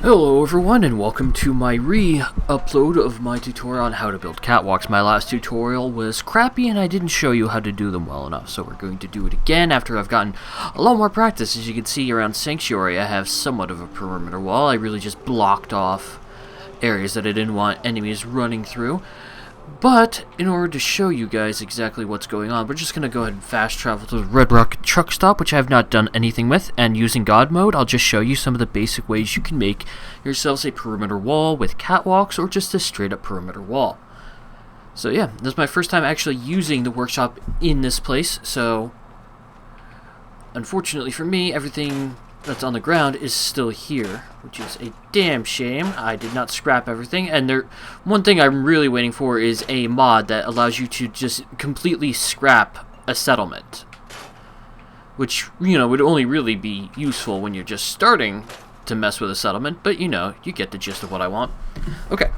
Hello everyone and welcome to my re-upload of my tutorial on how to build catwalks. My last tutorial was crappy and I didn't show you how to do them well enough, so we're going to do it again after I've gotten a lot more practice. As you can see around Sanctuary, I have somewhat of a perimeter wall. I really just blocked off areas that I didn't want enemies running through. But in order to show you guys exactly what's going on, we're just going to go ahead and fast travel to the Red Rock truck stop, which I have not done anything with, and using God mode, I'll just show you some of the basic ways you can make yourselves a perimeter wall with catwalks or just a straight up perimeter wall. So yeah, this is my first time actually using the workshop in this place, so unfortunately for me, everything that's on the ground is still here, which is a damn shame. I did not scrap everything, and one thing I'm really waiting for is a mod that allows you to just completely scrap a settlement, which, you know, would only really be useful when you're just starting to mess with a settlement, but you know, you get the gist of what I want. Okay,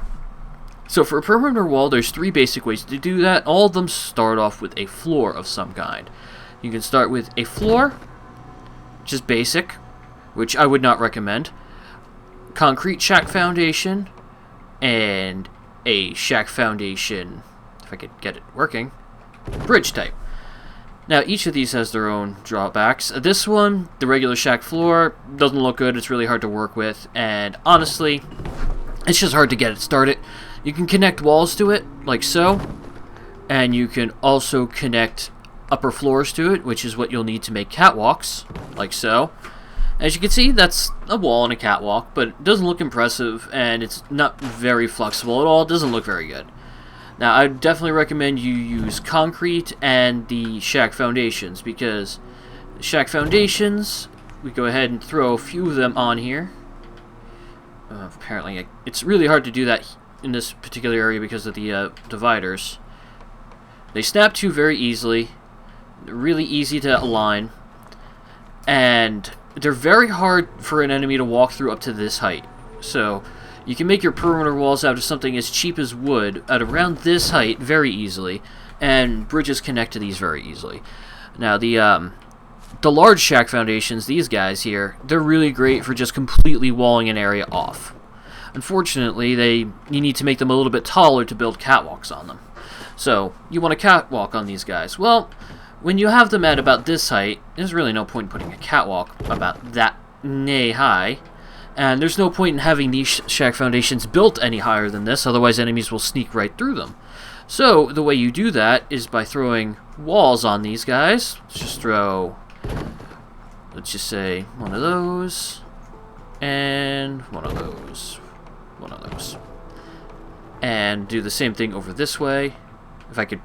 so for a perimeter wall, there's three basic ways to do that. All of them start off with a floor of some kind. You can start with a floor, just basic, which I would not recommend, concrete shack foundation, and a shack foundation, if I could get it working, bridge type. Now, each of these has their own drawbacks. This one, the regular shack floor, doesn't look good. It's really hard to work with, and honestly, it's just hard to get it started. You can connect walls to it, like so, and you can also connect upper floors to it, which is what you'll need to make catwalks, like so. As you can see, that's a wall and a catwalk, but it doesn't look impressive, and it's not very flexible at all. It doesn't look very good. Now, I definitely recommend you use concrete and the shack foundations, because the shack foundations, we go ahead and throw a few of them on here. Apparently, it's really hard to do that in this particular area because of the dividers. They snap to very easily. They're really easy to align, and they're very hard for an enemy to walk through up to this height. So you can make your perimeter walls out of something as cheap as wood at around this height very easily, and bridges connect to these very easily. Now the large shack foundations, these guys here, they're really great for just completely walling an area off. Unfortunately, you need to make them a little bit taller to build catwalks on them. So you want a catwalk on these guys. Well, when you have them at about this height, there's really no point in putting a catwalk about that high, and there's no point in having these shack foundations built any higher than this, otherwise enemies will sneak right through them. So the way you do that is by throwing walls on these guys. Let's just throw, let's just say, one of those, and one of those, one of those. And do the same thing over this way, if I could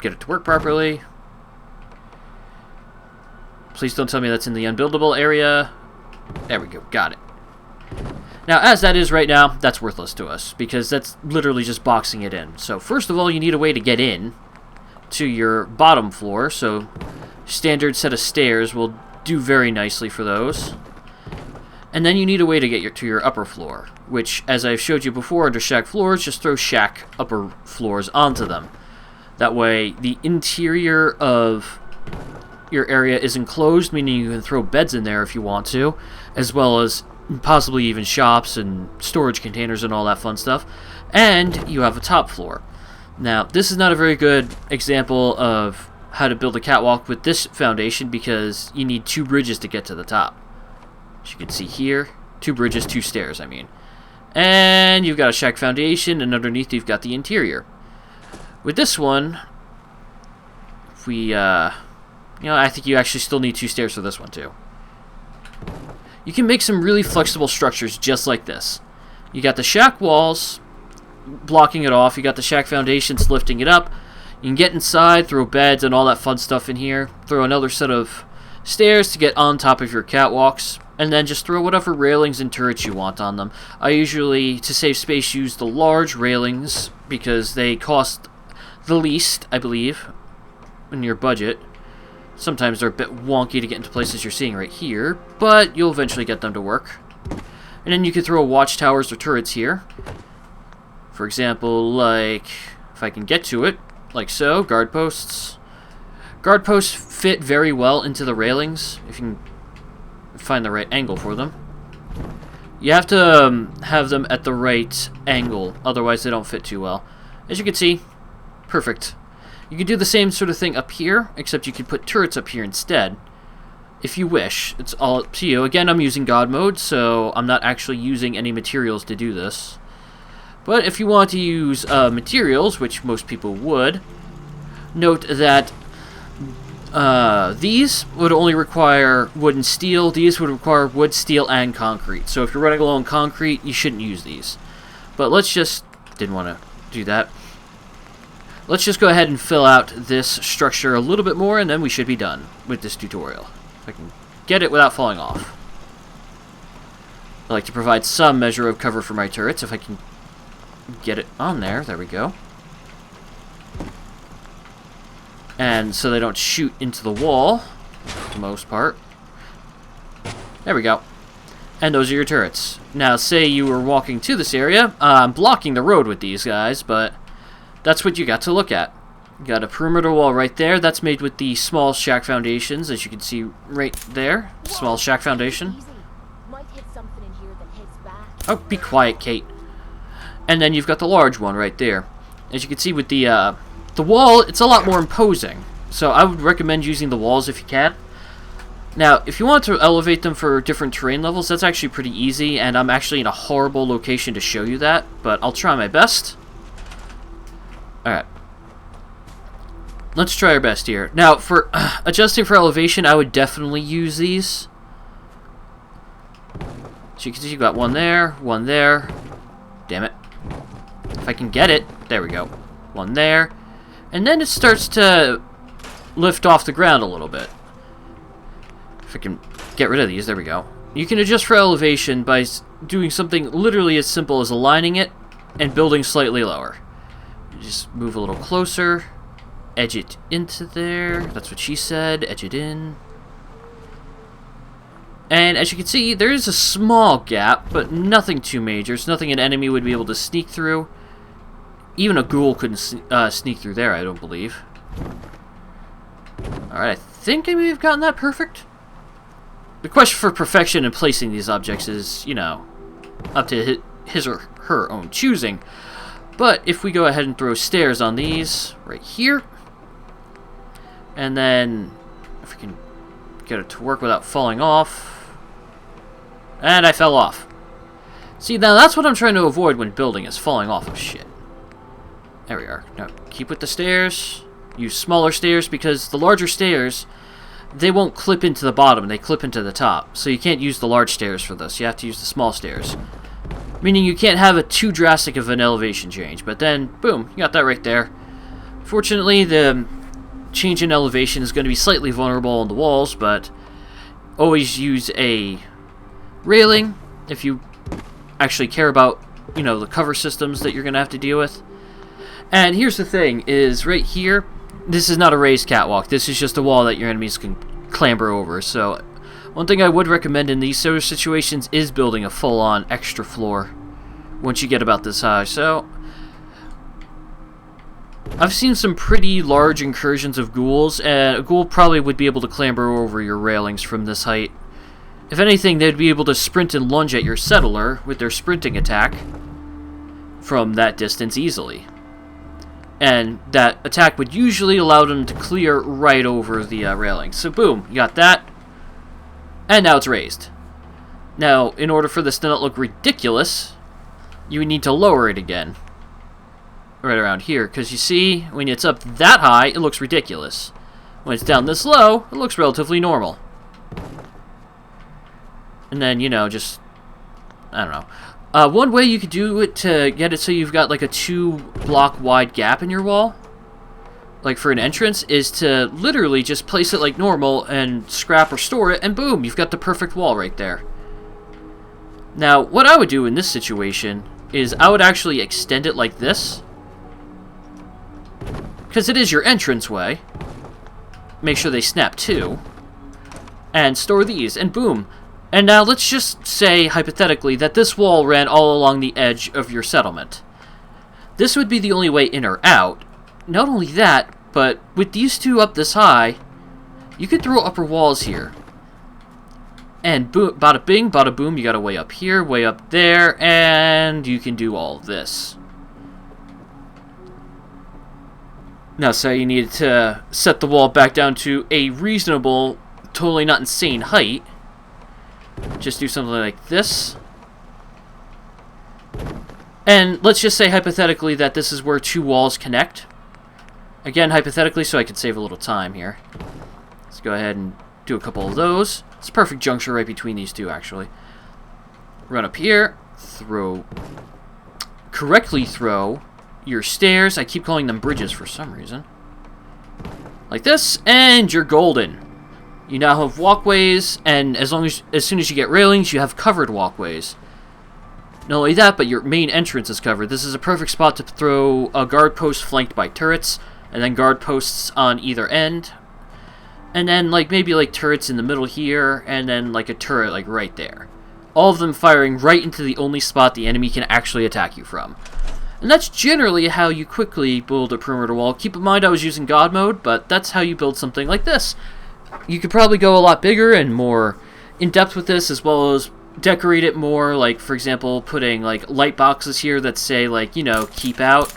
get it to work properly. Please don't tell me that's in the unbuildable area. There we go, got it. Now, as that is right now, that's worthless to us, because that's literally just boxing it in. So first of all, you need a way to get in to your bottom floor, so standard set of stairs will do very nicely for those. And then you need a way to get to your upper floor, which, as I've showed you before under shack floors, just throw shack upper floors onto them. That way, the interior of your area is enclosed, meaning you can throw beds in there if you want to, as well as possibly even shops and storage containers and all that fun stuff. And you have a top floor. Now, this is not a very good example of how to build a catwalk with this foundation, because you need two bridges to get to the top. As you can see here, two bridges, two stairs, I mean. And you've got a shack foundation, and underneath you've got the interior. With this one, if we, you know, I think you actually still need two stairs for this one, too. You can make some really flexible structures just like this. You got the shack walls blocking it off. You got the shack foundations lifting it up. You can get inside, throw beds and all that fun stuff in here. Throw another set of stairs to get on top of your catwalks. And then just throw whatever railings and turrets you want on them. I usually, to save space, use the large railings because they cost the least, I believe, in your budget. Sometimes they're a bit wonky to get into places you're seeing right here, but you'll eventually get them to work. And then you can throw watchtowers or turrets here. For example, like, if I can get to it, like so, guard posts. Guard posts fit very well into the railings, if you can find the right angle for them. You have to have them at the right angle, otherwise they don't fit too well. As you can see, perfect. You can do the same sort of thing up here, except you could put turrets up here instead, if you wish. It's all up to you. Again, I'm using God mode, so I'm not actually using any materials to do this. But if you want to use materials, which most people would, note that these would only require wood and steel. These would require wood, steel, and concrete. So if you're running low on concrete, you shouldn't use these. But let's just... didn't want to do that. Let's just go ahead and fill out this structure a little bit more, and then we should be done with this tutorial. If I can get it without falling off. I like to provide some measure of cover for my turrets. If I can get it on there. There we go. And so they don't shoot into the wall, for the most part. There we go. And those are your turrets. Now, say you were walking to this area. I'm blocking the road with these guys, but that's what you got to look at. You got a perimeter wall right there. That's made with the small shack foundations, as you can see right there. Small shack foundation. Oh, be quiet, Kate. And then you've got the large one right there. As you can see with the wall, it's a lot more imposing. So I would recommend using the walls if you can. Now, if you want to elevate them for different terrain levels, that's actually pretty easy, and I'm actually in a horrible location to show you that, but I'll try my best. Alright. Let's try our best here. Now, for adjusting for elevation, I would definitely use these. So you can see you've got one there, one there. Damn it. If I can get it, there we go. One there. And then it starts to lift off the ground a little bit. If I can get rid of these, there we go. You can adjust for elevation by doing something literally as simple as aligning it and building slightly lower. You just move a little closer, edge it into there. That's what she said, edge it in. And as you can see, there is a small gap, but nothing too major. It's nothing an enemy would be able to sneak through. Even a ghoul couldn't sneak through there, I don't believe. Alright, I think I may have gotten that perfect. The question for perfection in placing these objects is, you know, up to his or her own choosing. But if we go ahead and throw stairs on these right here, and then if we can get it to work without falling off. And I fell off. See, now that's what I'm trying to avoid when building, is falling off of shit. There we are. Now, keep with the stairs. Use smaller stairs, because the larger stairs, they won't clip into the bottom. They clip into the top. So you can't use the large stairs for this. You have to use the small stairs. Meaning you can't have a too drastic of an elevation change. But then, boom, you got that right there. Fortunately, the change in elevation is going to be slightly vulnerable on the walls, but always use a railing if you actually care about, you know, the cover systems that you're going to have to deal with. And here's the thing, is right here, this is not a raised catwalk. This is just a wall that your enemies can clamber over. So one thing I would recommend in these sort of situations is building a full-on extra floor once you get about this high. So I've seen some pretty large incursions of ghouls, and a ghoul probably would be able to clamber over your railings from this height. If anything, they'd be able to sprint and lunge at your settler with their sprinting attack from that distance easily. And that attack would usually allow them to clear right over the railing. So boom, you got that. And now it's raised. Now, in order for this to not look ridiculous, you would need to lower it again. Right around here. Because you see, when it's up that high, it looks ridiculous. When it's down this low, it looks relatively normal. And then, you know, just, I don't know. One way you could do it to get it so you've got like a 2-block wide gap in your wall, like for an entrance, is to literally just place it like normal and scrap or store it, and boom, you've got the perfect wall right there. Now, what I would do in this situation is I would actually extend it like this, because it is your entranceway. Make sure they snap too, and store these, and boom. And now let's just say, hypothetically, that this wall ran all along the edge of your settlement. This would be the only way in or out. Not only that, but with these two up this high, you could throw upper walls here. And bada bing, bada boom, you got a way up here, way up there, and you can do all this. Now, so you need to set the wall back down to a reasonable, totally not insane height. Just do something like this. And let's just say hypothetically that this is where two walls connect. Again, hypothetically, so I could save a little time here. Let's go ahead and do a couple of those. It's a perfect juncture right between these two, actually. Run up here, correctly throw your stairs. I keep calling them bridges for some reason. Like this, and you're golden. You now have walkways, and as soon as you get railings, you have covered walkways. Not only that, but your main entrance is covered. This is a perfect spot to throw a guard post flanked by turrets, and then guard posts on either end. And then maybe turrets in the middle here, and then a turret right there. All of them firing right into the only spot the enemy can actually attack you from. And that's generally how you quickly build a perimeter wall. Keep in mind I was using God mode, but that's how you build something like this. You could probably go a lot bigger and more in-depth with this, as well as decorate it more, for example, putting light boxes here that say keep out.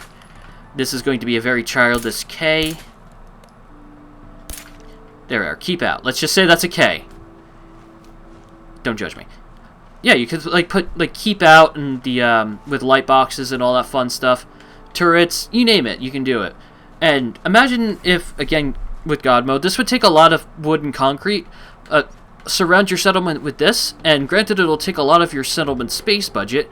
This is going to be a very childish K. There we are, keep out. Let's just say that's a K. Don't judge me. Yeah, you could put keep out and the with light boxes and all that fun stuff. Turrets, you name it, you can do it. And imagine if, again, with God mode, this would take a lot of wood and concrete. Surround your settlement with this, and granted it'll take a lot of your settlement space budget,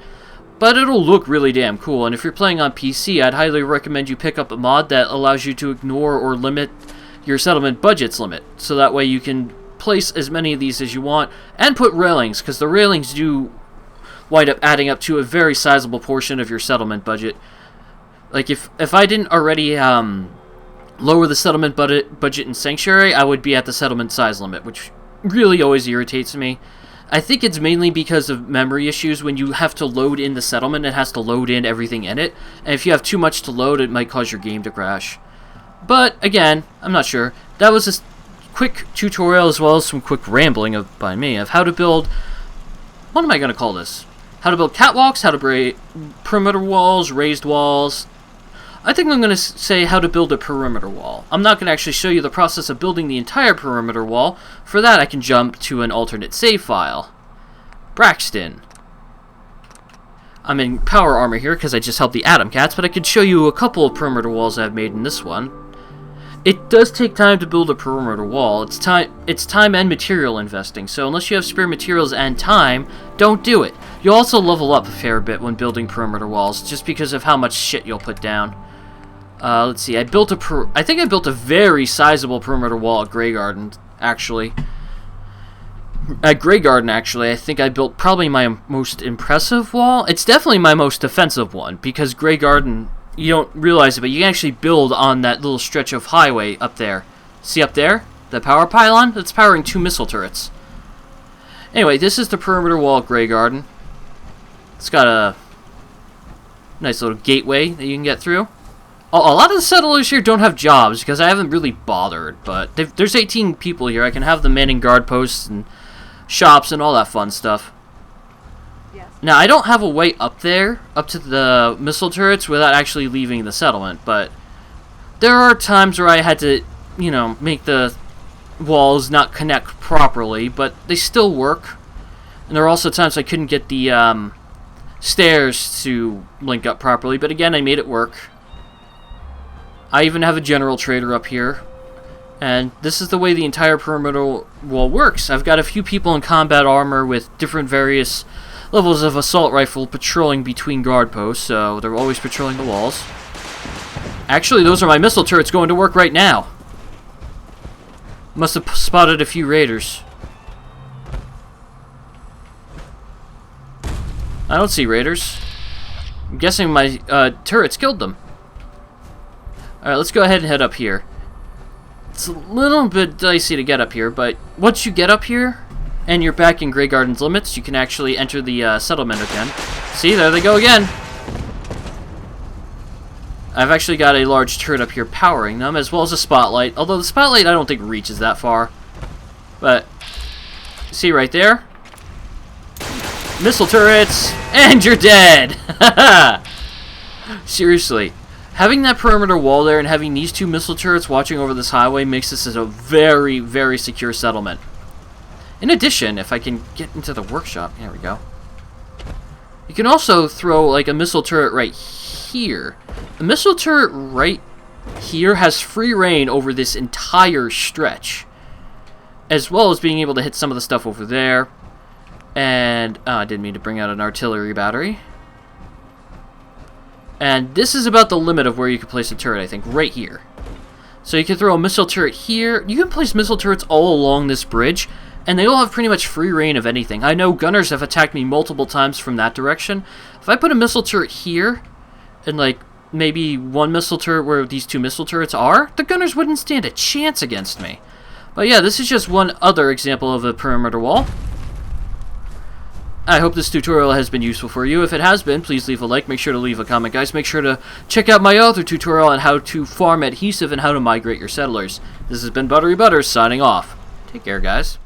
but it'll look really damn cool. And if you're playing on PC, I'd highly recommend you pick up a mod that allows you to ignore or limit your settlement budget's limit, so that way you can place as many of these as you want, and put railings, because the railings do wind up adding up to a very sizable portion of your settlement budget. If I didn't already lower the settlement budget in Sanctuary, I would be at the settlement size limit, which really always irritates me. I think it's mainly because of memory issues. When you have to load in the settlement, it has to load in everything in it, and if you have too much to load, it might cause your game to crash. But again, I'm not sure. That was a quick tutorial, as well as some quick rambling by me of how to build, what am I going to call this? How to build catwalks, how to break perimeter walls, raised walls. I think I'm going to say how to build a perimeter wall. I'm not going to actually show you the process of building the entire perimeter wall. For that, I can jump to an alternate save file. Braxton. I'm in power armor here because I just helped the Atom Cats, but I could show you a couple of perimeter walls I've made in this one. It does take time to build a perimeter wall. It's time and material investing, so unless you have spare materials and time, don't do it. You'll also level up a fair bit when building perimeter walls, just because of how much shit you'll put down. Let's see, I think I built a very sizable perimeter wall at Grey Garden, actually. At Grey Garden, actually, I think I built probably my most impressive wall. It's definitely my most defensive one, because Grey Garden, you don't realize it, but you can actually build on that little stretch of highway up there. See up there? The power pylon? That's powering 2 missile turrets. Anyway, this is the perimeter wall at Grey Garden. It's got a nice little gateway that you can get through. A lot of the settlers here don't have jobs, because I haven't really bothered, but there's 18 people here. I can have them manning guard posts and shops and all that fun stuff. Yes. Now, I don't have a way up there, up to the missile turrets, without actually leaving the settlement, but there are times where I had to, make the walls not connect properly, but they still work. And there are also times I couldn't get the stairs to link up properly, but again, I made it work. I even have a general trader up here. And this is the way the entire perimeter wall works. I've got a few people in combat armor with different various levels of assault rifle patrolling between guard posts, so they're always patrolling the walls. Actually, those are my missile turrets going to work right now. Must have spotted a few raiders. I don't see raiders. I'm guessing my turrets killed them. Alright, let's go ahead and head up here. It's a little bit dicey to get up here, but once you get up here, and you're back in Grey Garden's limits, you can actually enter the settlement again. See, there they go again! I've actually got a large turret up here powering them, as well as a spotlight. Although the spotlight I don't think reaches that far. But, see right there? Missile turrets, and you're dead! Seriously. Having that perimeter wall there and having these 2 missile turrets watching over this highway makes this a very, very secure settlement. In addition, if I can get into the workshop, there we go. You can also throw like a missile turret right here. A missile turret right here has free reign over this entire stretch, as well as being able to hit some of the stuff over there. And I didn't mean to bring out an artillery battery. And this is about the limit of where you can place a turret, I think, right here. So you can throw a missile turret here. You can place missile turrets all along this bridge, and they all have pretty much free reign of anything. I know gunners have attacked me multiple times from that direction. If I put a missile turret here, and like maybe one missile turret where these 2 missile turrets are, the gunners wouldn't stand a chance against me. But yeah, this is just one other example of a perimeter wall. I hope this tutorial has been useful for you. If it has been, please leave a like. Make sure to leave a comment, guys. Make sure to check out my other tutorial on how to farm adhesive and how to migrate your settlers. This has been Buttery Butters signing off. Take care, guys.